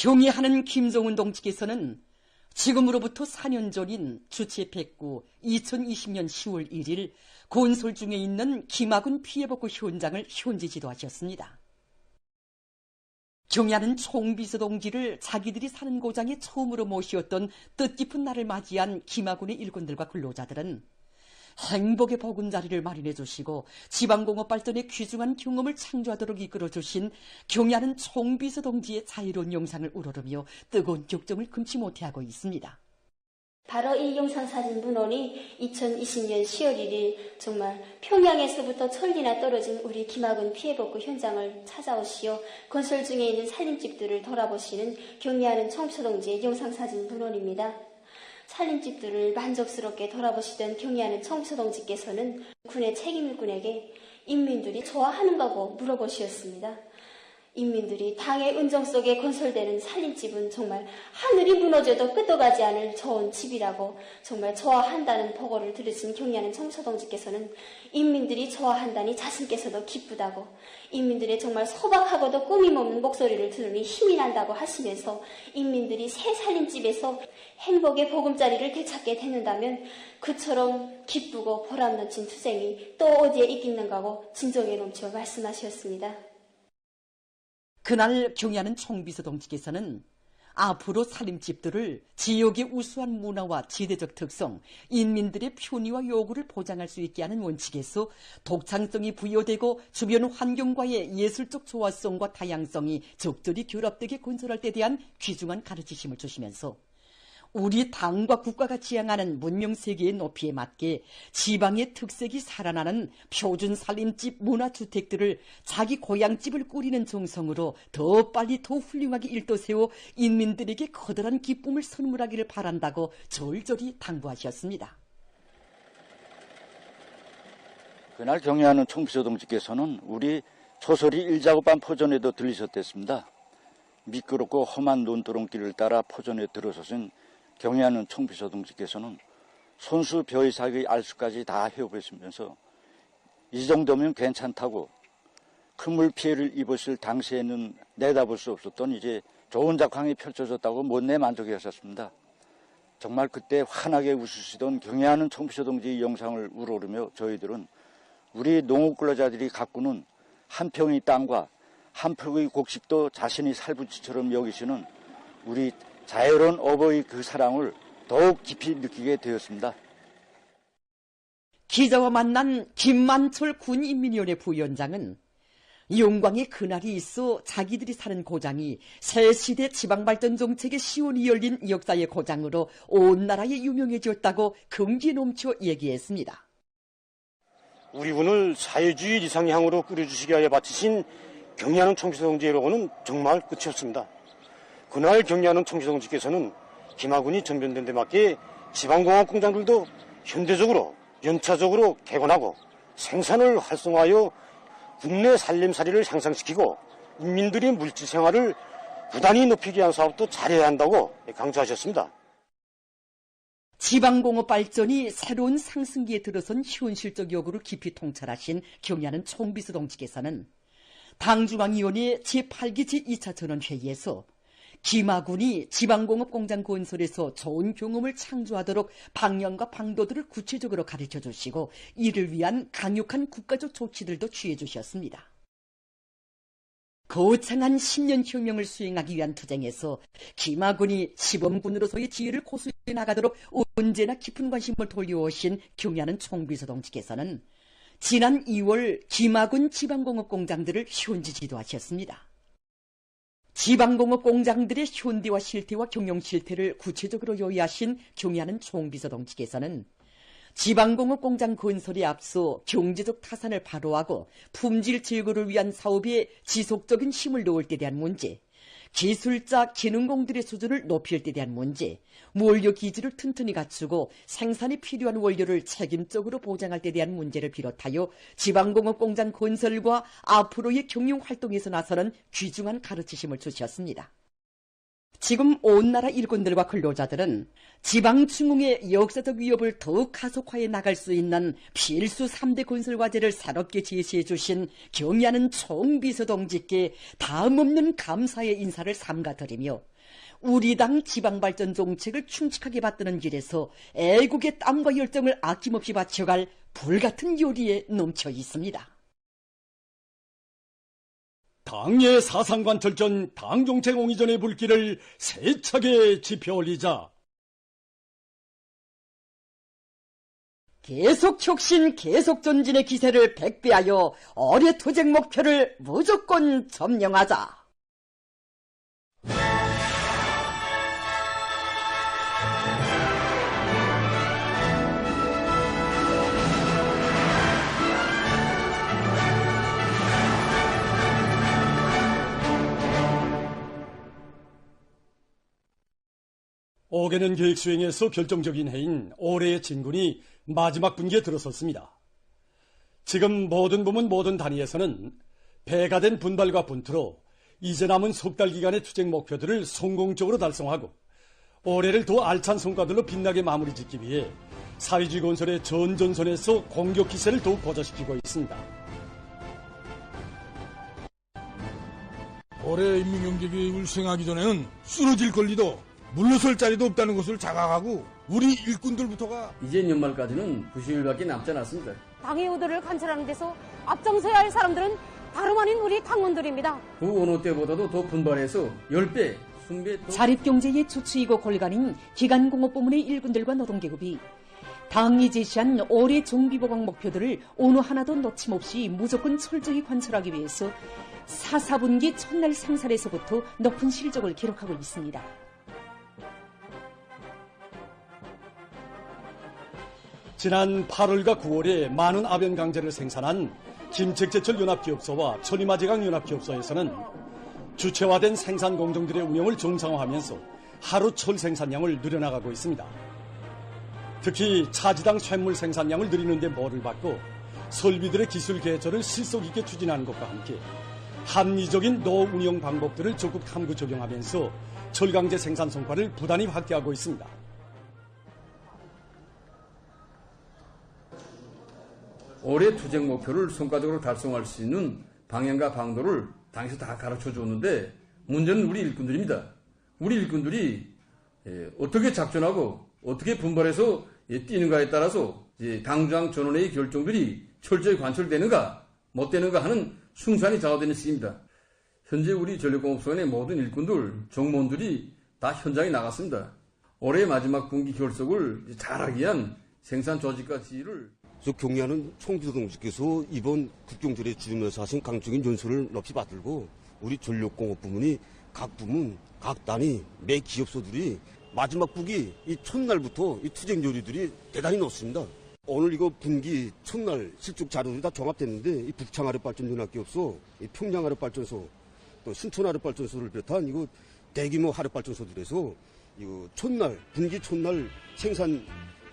경의하는 김정은 동지께서는 지금으로부터 4년 전인 주체 109 2020년 10월 1일 건설 중에 있는 김학군 피해복구 현장을 현지 지도하셨습니다. 경의하는 총비서 동지를 자기들이 사는 고장에 처음으로 모시었던 뜻깊은 날을 맞이한 김학군의 일꾼들과 근로자들은 행복의 보금자리를 마련해 주시고 지방공업 발전에 귀중한 경험을 창조하도록 이끌어 주신 경의하는 총비서 동지의 자유로운 영상을 우러르며 뜨거운 격정을 금치 못해하고 있습니다. 바로 이 영상사진 문헌이 2020년 10월 1일 정말 평양에서부터 천리나 떨어진 우리 김학군 피해복구 현장을 찾아오시어 건설 중에 있는 살림집들을 돌아보시는 경의하는 총비서 동지의 영상사진 문헌입니다. 살림집들을 만족스럽게 돌아보시던 경의하는 총비서 동지께서는 군의 책임일꾼에게 인민들이 좋아하는가고 물어보시었습니다. 인민들이 당의 은정 속에 건설되는 살림집은 정말 하늘이 무너져도 끄떡하지 않을 좋은 집이라고 정말 좋아한다는 보고를 들으신 경의하는 총비서 동지께서는 인민들이 좋아한다니 자신께서도 기쁘다고, 인민들의 정말 소박하고도 꾸밈없는 목소리를 들으니 힘이 난다고 하시면서 인민들이 새 살림집에서 행복의 보금자리를 되찾게 되는다면 그처럼 기쁘고 보람 넘친 투쟁이 또 어디에 있겠는가고 진정에 넘쳐 말씀하셨습니다. 그날 경의하는 총비서 동지께서는 앞으로 살림집들을 지역의 우수한 문화와 지대적 특성, 인민들의 편의와 요구를 보장할 수 있게 하는 원칙에서 독창성이 부여되고 주변 환경과의 예술적 조화성과 다양성이 적절히 결합되게 건설할 때 대한 귀중한 가르치심을 주시면서 우리 당과 국가가 지향하는 문명세계의 높이에 맞게 지방의 특색이 살아나는 표준 살림집 문화주택들을 자기 고향집을 꾸리는 정성으로 더 빨리 더 훌륭하게 일떠세워 인민들에게 커다란 기쁨을 선물하기를 바란다고 절절히 당부하셨습니다. 그날 경의하는 총비서 동지께서는 우리 초설이 일작업반 포전에도 들리셨댔습니다. 미끄럽고 험한 논두렁길을 따라 포전에 들어서신 경의하는 총비서 동지께서는 손수 벼이삭의 알수까지 다 헤어보시면서 이 정도면 괜찮다고, 큰 물 피해를 입으실 당시에는 내다볼 수 없었던 이제 좋은 작황이 펼쳐졌다고 못내 만족해하셨습니다. 정말 그때 환하게 웃으시던 경의하는 총비서 동지의 영상을 우러르며 저희들은 우리 농업 근로자들이 가꾸는 한 평의 땅과 한 팩의 곡식도 자신이 살부치처럼 여기시는 우리 자유로운 어버이 그 사랑을 더욱 깊이 느끼게 되었습니다. 기자와 만난 김만철 군인민위원회 부위원장은 영광의 그날이 있어 자기들이 사는 고장이 새시대 지방발전 정책의 시온이 열린 역사의 고장으로 온 나라에 유명해졌다고 긍지 넘쳐 얘기했습니다. 우리 군을 사회주의 이상향으로 꾸려주시기 위해 바치신 경의하는 총비서 동지의 로고는 정말 끝이 없습니다. 그날 경의하는 총비서 동지께서는 김학군이 전변된 데 맞게 지방공업 공장들도 현대적으로 연차적으로 개건하고 생산을 활성화하여 국내 살림살이를 향상시키고 인민들의 물질 생활을 부단히 높이기 위한 사업도 잘해야 한다고 강조하셨습니다. 지방공업 발전이 새로운 상승기에 들어선 현실적 요구를 깊이 통찰하신 경의하는 총비서 동지께서는 당중앙위원회 제8기 제2차 전원회의에서 김학군이 지방공업 공장 건설에서 좋은 경험을 창조하도록 방향과 방도들을 구체적으로 가르쳐 주시고 이를 위한 강력한 국가적 조치들도 취해 주셨습니다. 거창한 10년 혁명을 수행하기 위한 투쟁에서 김학군이 시범군으로서의 지혜를 고수해 나가도록 언제나 깊은 관심을 돌려오신 경의하는 총비서 동지께서는 지난 2월 김학군 지방공업 공장들을 현지 지도하셨습니다. 지방공업 공장들의 현대화 실태와 경영 실태를 구체적으로 요약하신 경의하는 총비서 동지께서는 지방공업 공장 건설에 앞서 경제적 타산을 바로하고 품질 제고를 위한 사업에 지속적인 힘을 넣을 때 대한 문제, 기술자, 기능공들의 수준을 높일 때 대한 문제, 원료 기지를 튼튼히 갖추고 생산에 필요한 원료를 책임적으로 보장할 때 대한 문제를 비롯하여 지방공업 공장 건설과 앞으로의 경영활동에서 나서는 귀중한 가르치심을 주셨습니다. 지금 온 나라 일꾼들과 근로자들은 지방중흥의 역사적 위협을 더욱 가속화해 나갈 수 있는 필수 3대 건설과제를 새롭게 제시해 주신 경의하는 총비서 동지께 다음없는 감사의 인사를 삼가드리며 우리 당 지방발전 정책을 충직하게 받드는 길에서 애국의 땀과 열정을 아낌없이 바쳐갈 불같은 요리에 넘쳐 있습니다. 당의 사상관철전 당정책 옹이전의 불길을 세차게 지펴올리자 계속 혁신, 계속 전진의 기세를 백배하여 어뢰 투쟁 목표를 무조건 점령하자. 오개는 계획 수행에서 결정적인 해인 올해의 진군이 마지막 분기에 들어섰습니다. 지금 모든 부문 모든 단위에서는 배가 된 분발과 분투로 이제 남은 석 달 기간의 투쟁 목표들을 성공적으로 달성하고 올해를 더 알찬 성과들로 빛나게 마무리 짓기 위해 사회주의 건설의 전전선에서 공격 기세를 더욱 고조시키고 있습니다. 올해 인민경제계획을 수행하기 전에는 쓰러질 권리도 물러설 자리도 없다는 것을 자각하고 우리 일꾼들부터가 이제 연말까지는 90일밖에 남지 않았습니다. 당의 의도를 관철하는 데서 앞장서야 할 사람들은 다름 아닌 우리 당원들입니다. 그 어느 때보다도 더 분발해서 10배, 20배 더... 자립경제의 주축이고 골간인 기간공업부문의 일꾼들과 노동계급이 당이 제시한 올해 정비보강 목표들을 어느 하나도 놓침없이 무조건 철저히 관철하기 위해서 4분기 첫날 생산에서부터 높은 실적을 기록하고 있습니다. 지난 8월과 9월에 많은 아변강제를 생산한 김책제철 연합기업소와 천리마제강 연합기업소에서는 주체화된 생산 공정들의 운영을 정상화하면서 하루 철 생산량을 늘려나가고 있습니다. 특히 차지당 쇳물 생산량을 늘리는 데 모를 받고 설비들의 기술 개조를 실속 있게 추진하는 것과 함께 합리적인 노 운영 방법들을 적극 탐구 적용하면서 철강제 생산 성과를 부단히 확대하고 있습니다. 올해 투쟁 목표를 성과적으로 달성할 수 있는 방향과 방도를 당에서 다 가르쳐 줬는데 문제는 우리 일꾼들입니다. 우리 일꾼들이 어떻게 작전하고 어떻게 분발해서 뛰는가에 따라서 당장 전원의 결정들이 철저히 관철되는가 못 되는가 하는 숭산이 좌우되는 시기입니다. 현재 우리 전력공업소의 모든 일꾼들, 정무원들이 다 현장에 나갔습니다. 올해 마지막 분기 결석을 잘하기 위한 생산 조직과 지휘를 경리하는 총비서동지께서 이번 국경절에 주임에서 하신 강적인 연설을 높이 받들고 우리 전력공업 부문이 각 부문, 각 단위, 매 기업소들이 마지막 분기 이 첫날부터 이 투쟁 요리들이 대단히 높습니다. 오늘 이거 분기 첫날 실적 자료들이 다 종합됐는데 이 북창하력발전연합기업소, 이 평양하력발전소, 또 순천하력발전소를 비롯한 이거 대규모 하력발전소들에서 이거 첫날 분기 첫날 생산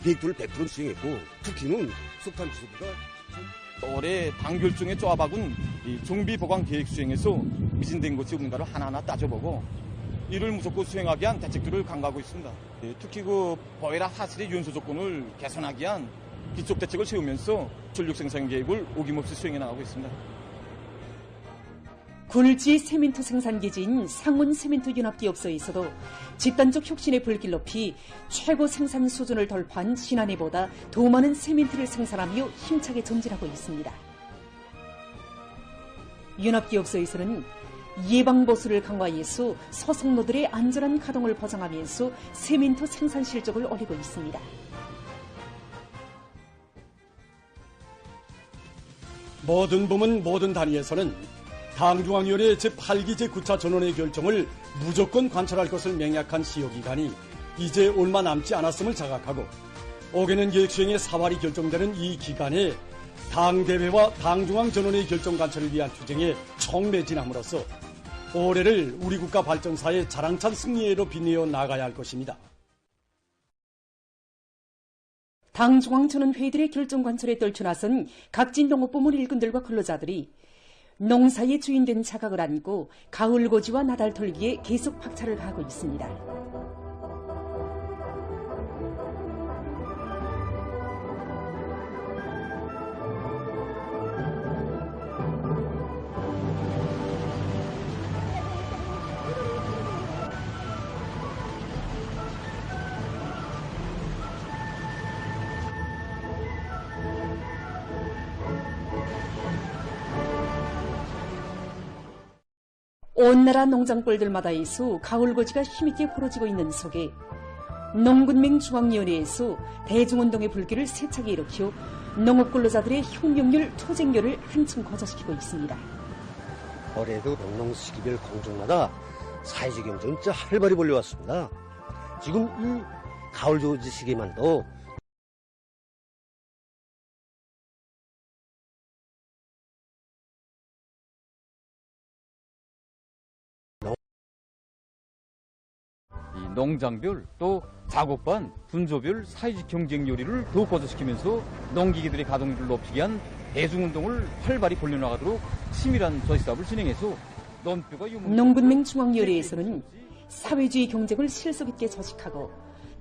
계획들을 100% 수행했고 특히는 석탄 지수비가 올해 당 결정에 쪼아박은 정비 보강 계획 수행에서 미진된 것이 없는가를 하나하나 따져보고 이를 무조건 수행하기 위한 대책들을 강구하고 있습니다. 특히 그 보해라 하실의 연소 조건을 개선하기 위한 기초 대책을 세우면서 전력 생산 계획을 어김없이 수행해 나가고 있습니다. 굴지 세민토 생산기지인 상온 세민토 연합기업소에서도 집단적 혁신의 불길 높이 최고 생산 수준을 돌파한 지난해보다 더 많은 세민트를 생산하며 힘차게 전진하고 있습니다. 연합기업소에서는 예방보수를 강화해서 소속노들의 안전한 가동을 보장하면서 세민토 생산 실적을 올리고 있습니다. 모든 부문 모든 단위에서는 당중앙위원회 제8기 제9차 전원의 결정을 무조건 관철할 것을 맹약한 시효기간이 이제 얼마 남지 않았음을 자각하고 오개는 계획 수행의 사활이 결정되는 이 기간에 당대회와 당중앙 전원의 결정 관철을 위한 투쟁에 총매진함으로써 올해를 우리 국가 발전사의 자랑찬 승리로 빛내어 나가야 할 것입니다. 당중앙 전원회의들의 결정 관철에 떨쳐나선 각진 농업부문 일꾼들과 근로자들이 농사의 주인된 자각을 안고 가을 고지와 나달 털기에 계속 박차를 가하고 있습니다. 온 나라 농장벌들마다에서 가을거지가 힘있게 벌어지고 있는 속에 농군맹 중앙위원회에서 대중운동의 불길을 세차게 일으켜 농업근로자들의 혁명률, 투쟁률을 한층 거저시키고 있습니다. 올해도 농농시기별 공정마다 사회적 경쟁은 진짜 활발히 벌려왔습니다. 지금 이 가을거지 시기만도 이 농장별 또 작업반, 분조별 사회적 경쟁 요리를 더욱 거저시키면서 농기계들의 가동률을 높이기 위한 대중운동을 활발히 벌려나가도록 치밀한 저지사업을 진행해서 농군맹 중앙위원회에서는 사회주의 경쟁을 실속 있게 저식하고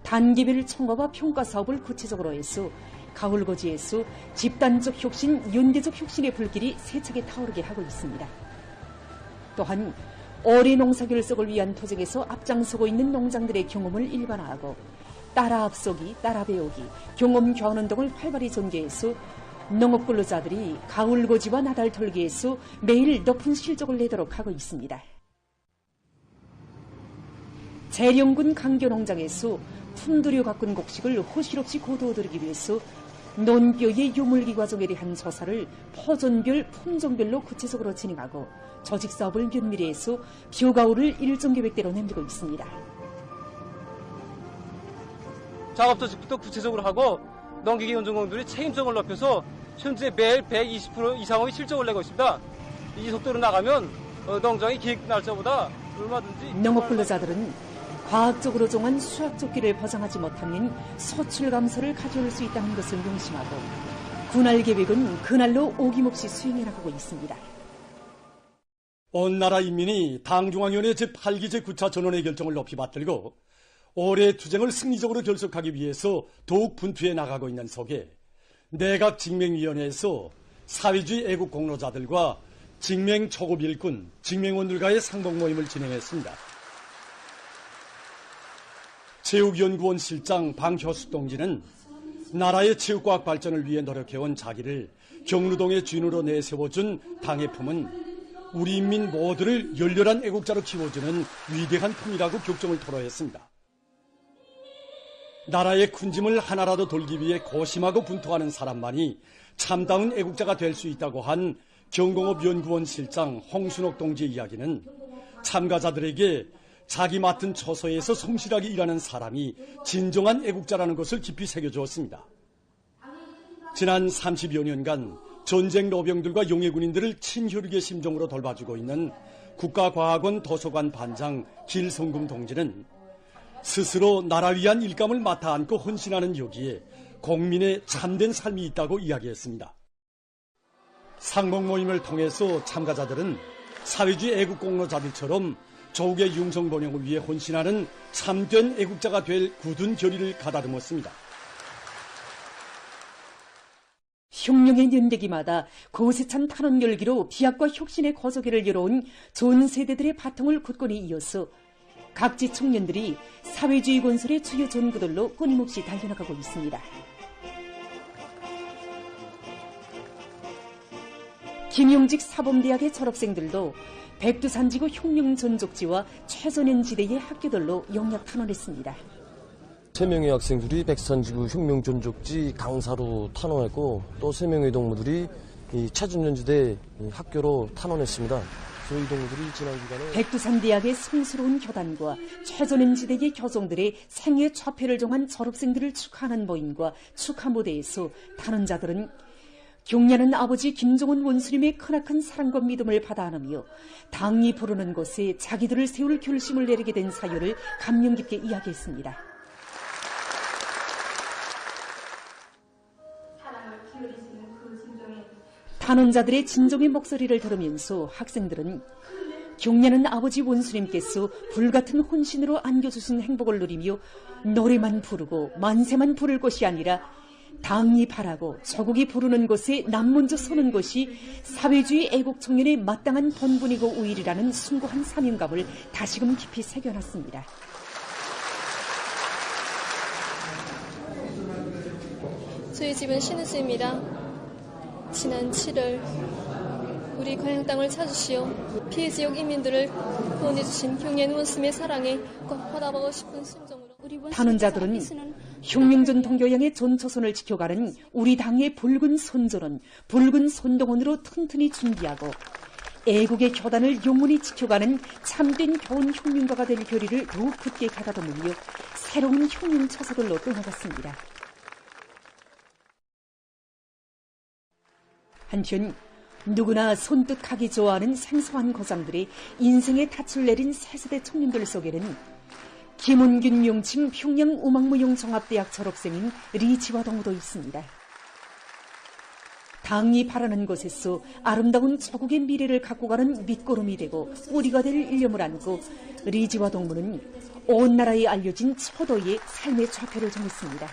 단계별 청과와 평가 사업을 구체적으로 해서 가을거지에서 집단적 혁신, 연대적 혁신의 불길이 세차게 타오르게 하고 있습니다. 또한 올해 농사 결석을 위한 투쟁에서 앞장서고 있는 농장들의 경험을 일반화하고 따라 앞서기, 따라 배우기, 경험 교환운동을 활발히 전개해서 농업근로자들이 가을거지와 나달 털기에서 매일 높은 실적을 내도록 하고 있습니다. 재령군 강교농장에서 품들여 가꾼 곡식을 호실없이 고도어들이기 위해서 논뼈의 유물기 과정에 대한 조사를 포존별, 품종별로 구체적으로 진행하고 조직사업을 면밀히 해서 벼가울을 일정 계획대로 남기고 있습니다. 작업 조직부터 구체적으로 하고 농기계 연중공들이 책임성을 높여서 현재 매일 120% 이상의 실적을 내고 있습니다. 이 속도로 나가면 농장의 계획 날짜보다 얼마든지 농업근로자들은 과학적으로 정한 수학조끼를 보장하지 못하면 소출 감소를 가져올 수 있다는 것을 명심하고 분할 계획은 그날로 오김없이 수행해 나가고 있습니다. 온 나라 인민이 당중앙위원회 제8기 제9차 전원의 결정을 높이 받들고 올해 투쟁을 승리적으로 결속하기 위해서 더욱 분투해 나가고 있는 속에 내각직맹위원회에서 사회주의 애국 공로자들과 직맹 초급 일꾼, 직맹원들과의 상봉 모임을 진행했습니다. 체육연구원 실장 방효수 동지는 나라의 체육과학 발전을 위해 노력해온 자기를 경루동의 주인으로 내세워준 당의 품은 우리 인민 모두를 열렬한 애국자로 키워주는 위대한 품이라고 격정을 토로했습니다. 나라의 큰 짐을 하나라도 돌기 위해 고심하고 분투하는 사람만이 참다운 애국자가 될 수 있다고 한 경공업연구원 실장 홍순옥 동지의 이야기는 참가자들에게 자기 맡은 처소에서 성실하게 일하는 사람이 진정한 애국자라는 것을 깊이 새겨주었습니다. 지난 30여 년간 전쟁 노병들과 용해군인들을 친혈육의 심정으로 돌봐주고 있는 국가과학원 도서관 반장 길성금 동지는 스스로 나라 위한 일감을 맡아 안고 헌신하는 여기에 공민의 참된 삶이 있다고 이야기했습니다. 상봉 모임을 통해서 참가자들은 사회주의 애국 공로자들처럼 조국의 융성 번영을 위해 헌신하는 참된 애국자가 될 굳은 결의를 가다듬었습니다. 혁명의 연대기마다 고세찬 탄원 열기로 비약과 혁신의 거저기를 열어온 전 세대들의 바통을 굳건히 이어서 각지 청년들이 사회주의 건설의 주요 전구들로 끊임없이 달려나가고 있습니다. 김용직 사범대학의 졸업생들도 백두산지구 혁명 전족지와 최전현 지대의 학교들로 영약 탄원했습니다. 3명의 학생들이 백두산지구 혁명 전족지 강사로 탄원했고 또 3명의 동무들이 최전현 지대 학교로 탄원했습니다. 저희 동무들이 지난 기간에 백두산대학의 성스러운 교단과 최전현 지대의 교종들의 생애 좌표를 정한 졸업생들을 축하하는 모임과 축하 무대에서 탄원자들은 경례하는 아버지 김정은 원수님의 크나큰 사랑과 믿음을 받아 안으며 당이 부르는 곳에 자기들을 세울 결심을 내리게 된 사유를 감명 깊게 이야기했습니다. 탄원자들의 진정의 목소리를 들으면서 학생들은 경례하는 아버지 원수님께서 불같은 혼신으로 안겨주신 행복을 누리며 노래만 부르고 만세만 부를 것이 아니라 당이 바라고 조국이 부르는 곳에 남 먼저 서는 것이 사회주의 애국 청년의 마땅한 본분이고 우일이라는 숭고한 사명감을 다시금 깊이 새겨놨습니다. 저희 집은 신우수입니다. 지난 7월 우리 고향 땅을 찾으시어 피해 지역 이민들을 구원해주신 경례한 원스의 사랑에 꼭 보답하고 싶은 심정으로 탄원자들은 혁명전 동교양의 전초선을 지켜가는 우리 당의 붉은 선조는 붉은 선동원으로 튼튼히 준비하고 애국의 교단을 영원히 지켜가는 참된 교훈 혁명가가 될 결의를 더욱 굳게 가다듬으며 새로운 혁명 처소들로 떠나갔습니다. 한편 누구나 손뜻하기 좋아하는 생소한 고장들이 인생의 닻을 내린 새세대 청년들 속에는 김원균 명칭 평양음악무용종합대학 졸업생인 리지화동무도 있습니다. 당이 바라는 곳에서 아름다운 조국의 미래를 갖고 가는 밑거름이 되고 뿌리가 될 일념을 안고 리지화동무는 온 나라에 알려진 초도의 삶의 좌표를 정했습니다.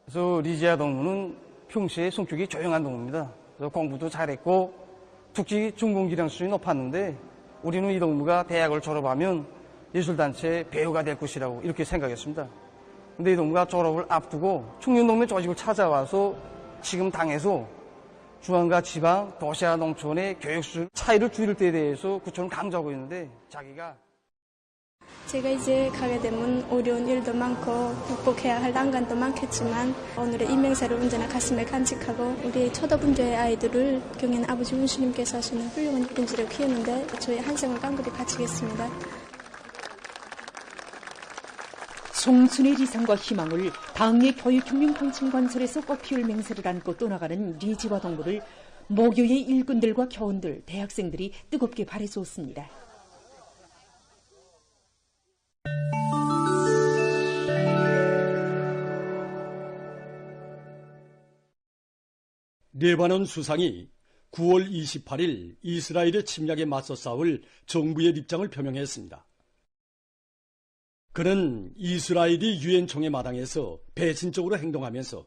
그래서 리지화동무는 평소에 성격이 조용한 동무입니다. 그래서 공부도 잘했고 특히 전공기량 수준이 높았는데 우리는 이 동무가 대학을 졸업하면 예술단체 배우가 될 것이라고 이렇게 생각했습니다. 근데 이 동무가 졸업을 앞두고 청년동맹 조직을 찾아와서 지금 당에서 중앙과 지방, 도시와 농촌의 교육 수준 차이를 줄일 때에 대해서 구청은 강조하고 있는데 자기가 제가 이제 가게 되면 어려운 일도 많고 극복해야 할 난관도 많겠지만 오늘의 이명세를 언제나 가슴에 간직하고 우리 초도분교의 아이들을 경연 아버지 운수님께서 하시는 훌륭한 분지를 키우는데 저의 한생을 깡그리 바치겠습니다. 청춘의 리상과 희망을 당의 교육혁명 방침관철에서 꽃피울 맹세를 안고 떠나가는 리지화동무를 모교의 일꾼들과 교원들, 대학생들이 뜨겁게 바라주었습니다. 레바논 수상이 9월 28일 이스라엘의 침략에 맞서 싸울 정부의 입장을 표명했습니다. 그는 이스라엘이 유엔 총회 마당에서 배신적으로 행동하면서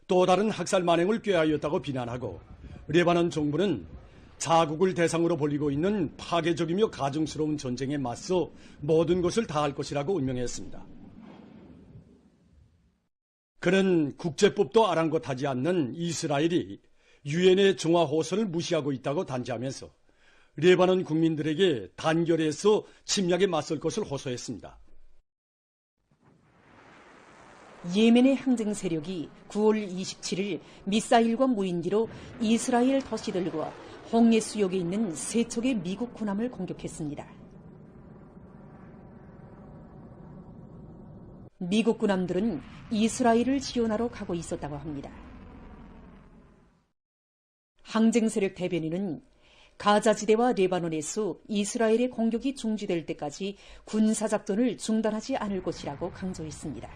또 다른 학살 만행을 꾀하였다고 비난하고 레바논 정부는 자국을 대상으로 벌이고 있는 파괴적이며 가증스러운 전쟁에 맞서 모든 것을 다할 것이라고 운명했습니다. 그는 국제법도 아랑곳하지 않는 이스라엘이 유엔의 정화 호소를 무시하고 있다고 단지하면서 레바논 국민들에게 단결해서 침략에 맞설 것을 호소했습니다. 예멘의 항쟁 세력이 9월 27일 미사일과 무인기로 이스라엘 도시들과 홍해 수역에 있는 세 척의 미국 군함을 공격했습니다. 미국 군함들은 이스라엘을 지원하러 가고 있었다고 합니다. 항쟁 세력 대변인은 가자지대와 레바논에서 이스라엘의 공격이 중지될 때까지 군사작전을 중단하지 않을 것이라고 강조했습니다.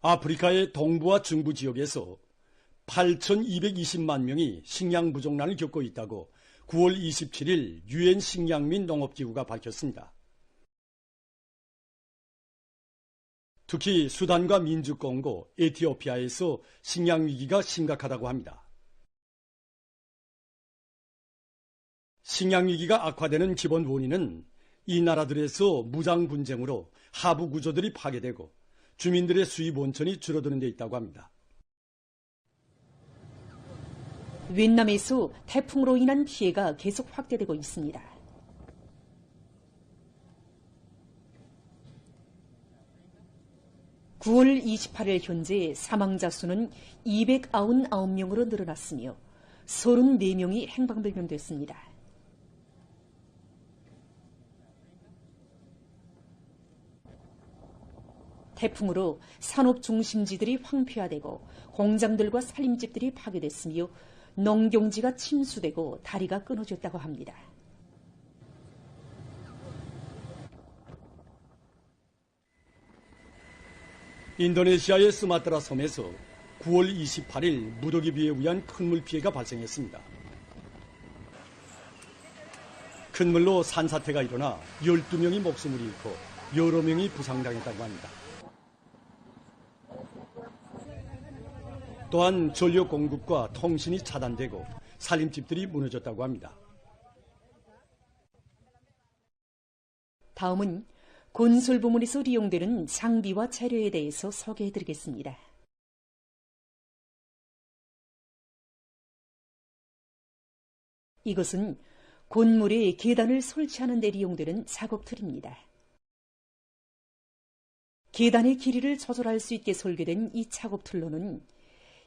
아프리카의 동부와 중부 지역에서 8,220만 명이 식량 부족난을 겪고 있다고 9월 27일 유엔 식량 및 농업기구가 밝혔습니다. 특히 수단과 민주공고, 에티오피아에서 식량 위기가 심각하다고 합니다. 식량 위기가 악화되는 기본 원인은 이 나라들에서 무장 분쟁으로 하부 구조들이 파괴되고 주민들의 수입 원천이 줄어드는 데 있다고 합니다. 윈남에서 태풍으로 인한 피해가 계속 확대되고 있습니다. (9월 28일) 현재 사망자 수는 299명으로 늘어났으며 34명이 행방불명됐습니다. 태풍으로 산업 중심지들이 황폐화되고 공장들과 살림집들이 파괴됐으며 농경지가 침수되고 다리가 끊어졌다고 합니다. 인도네시아의 스마트라 섬에서 9월 28일 무더기 비에 의한 큰 물 피해가 발생했습니다. 큰 물로 산사태가 일어나 12명이 목숨을 잃고 여러 명이 부상당했다고 합니다. 또한 전력 공급과 통신이 차단되고 살림집들이 무너졌다고 합니다. 다음은 건설 부문에서 이용되는 장비와 재료에 대해서 소개해드리겠습니다. 이것은 곤물에 계단을 설치하는 데 이용되는 작업틀입니다. 계단의 길이를 조절할 수 있게 설계된 이 작업틀로는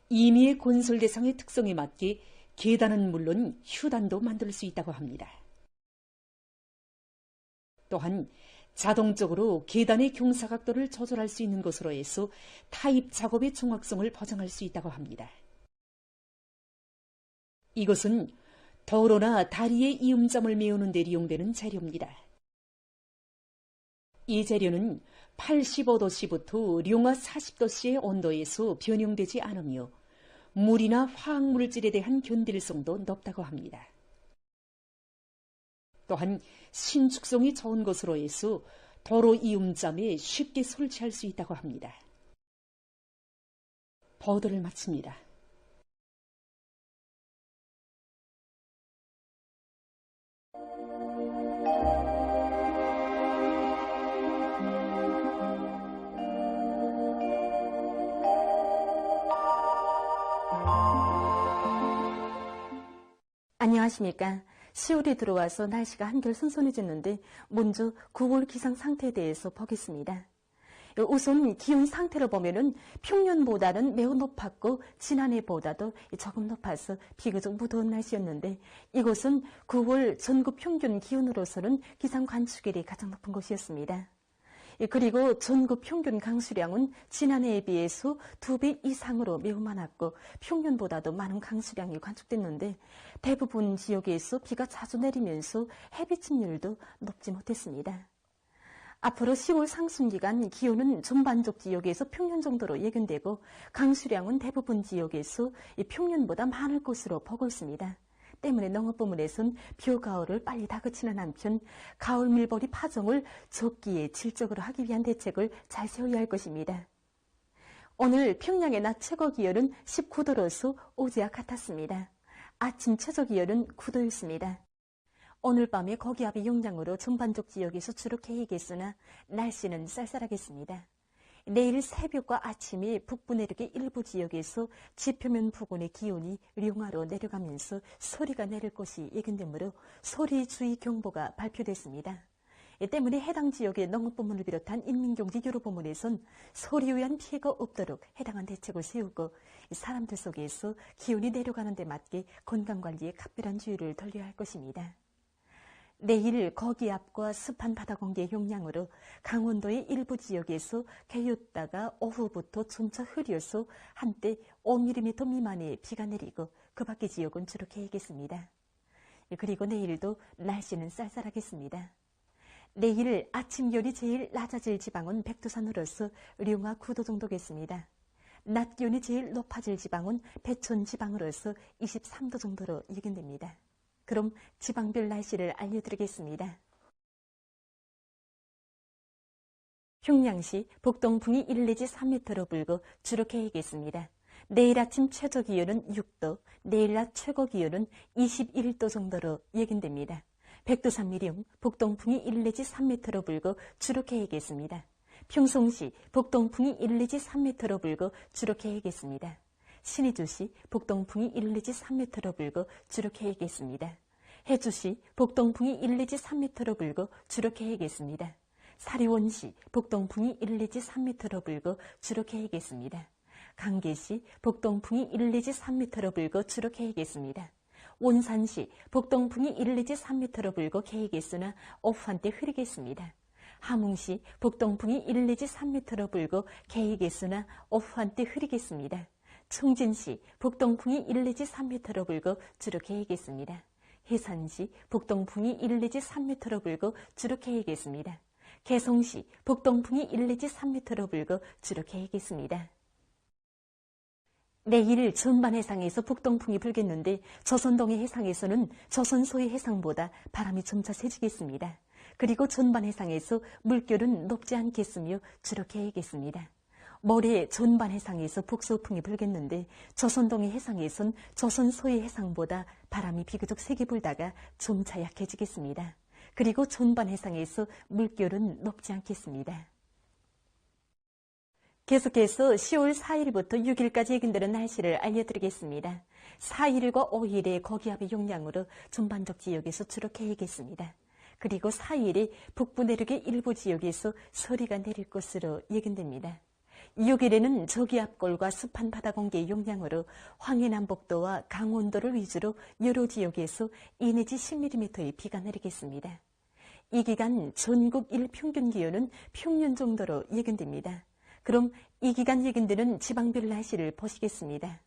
임의의 건설 대상의 특성에 맞게 계단은 물론 휴단도 만들 수 있다고 합니다. 또한 자동적으로 계단의 경사각도를 조절할 수 있는 것으로 해서 타입 작업의 정확성을 보장할 수 있다고 합니다. 이것은 도로나 다리의 이음점을 메우는 데 이용되는 재료입니다. 이 재료는 85도씨부터 룡화 40도씨의 온도에서 변형되지 않으며 물이나 화학물질에 대한 견딜성도 높다고 합니다. 또한 신축성이 좋은 것으로 해서 도로 이음점에 쉽게 설치할 수 있다고 합니다. 보도를 마칩니다. 안녕하십니까. 10월이 들어와서 날씨가 한결 선선해졌는데 먼저 9월 기상 상태에 대해서 보겠습니다. 우선 기온 상태를 보면은 평년보다는 매우 높았고 지난해보다도 조금 높아서 비교적 무더운 날씨였는데 이곳은 9월 전국 평균 기온으로서는 기상 관측일이 가장 높은 곳이었습니다. 그리고 전국 평균 강수량은 지난해에 비해서 2배 이상으로 매우 많았고 평년보다도 많은 강수량이 관측됐는데 대부분 지역에서 비가 자주 내리면서 햇빛 침률도 높지 못했습니다. 앞으로 10월 상순기간 기온은 전반적 지역에서 평년 정도로 예견되고 강수량은 대부분 지역에서 평년보다 많을 것으로 보고 있습니다. 때문에 농업부문에선 벼가을을 빨리 다그치는 한편 가을 밀보리 파종을 적기에 질적으로 하기 위한 대책을 잘 세워야 할 것입니다. 오늘 평양의 낮 최고 기온은 19도로서 어제와 같았습니다. 아침 최저 기온은 9도였습니다. 오늘 밤에 고기압의 영향으로 전반적 지역에서 주로 개이겠으나 날씨는 쌀쌀하겠습니다. 내일 새벽과 아침에 북부 내륙의 일부 지역에서 지표면 부근의 기온이 룡화로 내려가면서 소리가 내릴 것이 예견되므로 소리주의 경보가 발표됐습니다. 이 때문에 해당 지역의 농업부문을 비롯한 인민경제 여러 부문에선 소리에 의한 피해가 없도록 해당한 대책을 세우고 사람들 속에서 기온이 내려가는 데 맞게 건강관리에 각별한 주의를 돌려야 할 것입니다. 내일 고기압과 습한 바다 공기의 영향으로 강원도의 일부 지역에서 개였다가 오후부터 점차 흐려서 한때 5mm 미만의 비가 내리고 그 밖의 지역은 주로 개이겠습니다. 그리고 내일도 날씨는 쌀쌀하겠습니다. 내일 아침 기온이 제일 낮아질 지방은 백두산으로서 룡화 9도 정도겠습니다. 낮 기온이 제일 높아질 지방은 배천 지방으로서 23도 정도로 예견됩니다. 그럼 지방별 날씨를 알려드리겠습니다. 평양시 북동풍이 1 내지 3m로 불고 주로 개이겠습니다. 내일 아침 최저 기온은 6도, 내일 낮 최고 기온은 21도 정도로 예견됩니다. 백두산 미령 북동풍이 1 내지 3m로 불고 주로 개이겠습니다. 평송시 북동풍이 1 내지 3m로 불고 주로 개이겠습니다. 신의주시 북동풍이 1 내지 3m로 불고 주로 개이겠습니다. 해주시 북동풍이 1 내지 3m로 불고 주로 개이겠습니다. 사리원시 북동풍이 1 내지 3m로 불고 주로 개이겠습니다. 강계시 북동풍이 1 내지 3m로 불고 주로 개이겠습니다. 원산시 북동풍이 1 내지 3m로 불고 개이겠으나 오후 한때 흐리겠습니다. 함흥시 북동풍이 1 내지 3m로 불고 개이겠으나 오후 한때 흐리겠습니다. 청진시 북동풍이 1 내지 3m로 불고 주로 개이겠습니다. 해산시 북동풍이 1 내지 3m로 불고 주로 개이겠습니다. 개성시 북동풍이 1 내지 3m로 불고 주로 개이겠습니다. 내일 전반 해상에서 북동풍이 불겠는데 조선동해 해상에서는 조선소해 해상보다 바람이 점차 세지겠습니다. 그리고 전반 해상에서 물결은 높지 않겠으며 주로 개이겠습니다. 모레 전반 해상에서 북서풍이 불겠는데 조선동해 해상에선 조선소해 해상보다 바람이 비교적 세게 불다가 점차 약해지겠습니다. 그리고 전반 해상에서 물결은 높지 않겠습니다. 계속해서 10월 4일부터 6일까지 예견되는 날씨를 알려드리겠습니다. 4일과 5일의 거기압의 용량으로 전반적 지역에서 주로 개이겠습니다. 그리고 4일에 북부 내륙의 일부 지역에서 서리가 내릴 것으로 예견됩니다. 6일에는 저기압골과 습한 바다 공기의 용량으로 황해남북도와 강원도를 위주로 여러 지역에서 2 내지 10mm의 비가 내리겠습니다. 이 기간 전국 일평균 기온은 평년 정도로 예견됩니다. 그럼 이 기간 예견되는 지방별 날씨를 보시겠습니다.